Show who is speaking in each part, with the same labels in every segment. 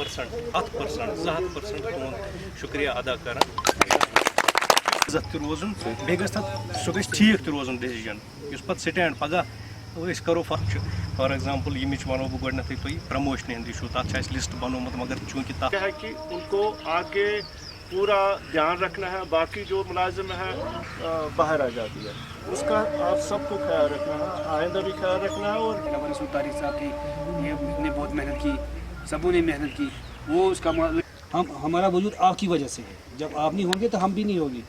Speaker 1: 100% तुम शुक्रिया अदा कर रोजन बे सह गई ठीक रोजन डिसीजन पे स्टैंड पगह करो फॉर एग्जाम्पल ये वनो बह गोडनथ तुम प्रमोशन हंद इशू तथ लिस्ट बनोमुत मगर चूंकि
Speaker 2: है कि उनको आगे पूरा ध्यान रखना है, बाकी जो मुलाजिम है बाहर आ जाती है, उसका आप सबको ख्याल रखना है, आइंदा भी ख्याल रखना है। और
Speaker 3: तारिक साहब की ने बहुत मेहनत की, सबों ने मेहनत की, वो उसका हमारा वजूद आपकी वजह से है। जब आप नहीं होंगे तो हम भी नहीं होंगे।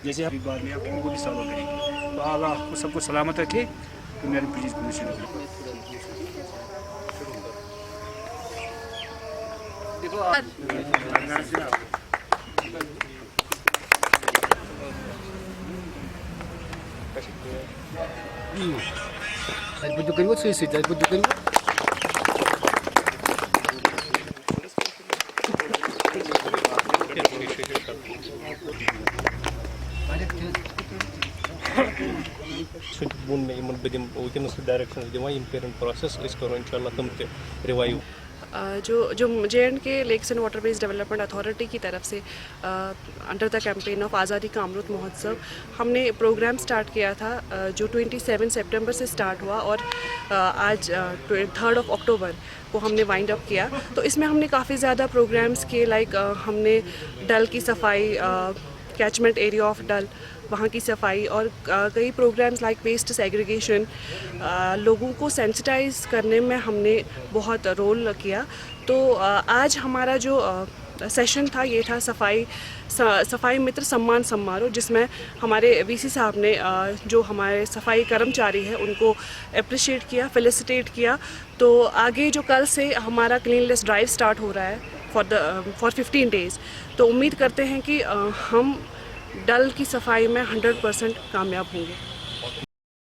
Speaker 3: जैसे अभी बाद में आपको भी सवाल करेंगे, तो अल्लाह आपको सबको सलामत रखे। तो मेरी प्लीज
Speaker 1: वो बम वनस डायरेक्शन दिवान पेरेंट प्रोसेस करो इंशाल्लाह तुम रिवाइव।
Speaker 4: जो JNK lakes and water based development authority की तरफ से अंडर द कैंपेन ऑफ आज़ादी का अमृत महोत्सव हमने प्रोग्राम स्टार्ट किया था, जो 27 सितंबर से स्टार्ट हुआ और आज 3 अक्टूबर को हमने वाइंड अप किया। तो इसमें हमने काफ़ी ज़्यादा प्रोग्राम्स किए, लाइक हमने डल की सफाई, कैचमेंट एरिया ऑफ डल वहाँ की सफाई, और कई प्रोग्राम्स लाइक वेस्ट सेग्रीगेशन, लोगों को सेंसिटाइज करने में हमने बहुत रोल किया। तो आज हमारा जो सेशन था ये था सफाई मित्र सम्मान समारोह, जिसमें हमारे VC साहब ने जो हमारे सफाई कर्मचारी हैं उनको अप्रिशिएट किया, फेलिसिटेट किया। तो आगे जो कल से हमारा क्लीननेस ड्राइव स्टार्ट हो रहा है फॉर 15 डेज़, तो उम्मीद करते हैं कि हम डल की सफाई में 100% कामयाब होंगे।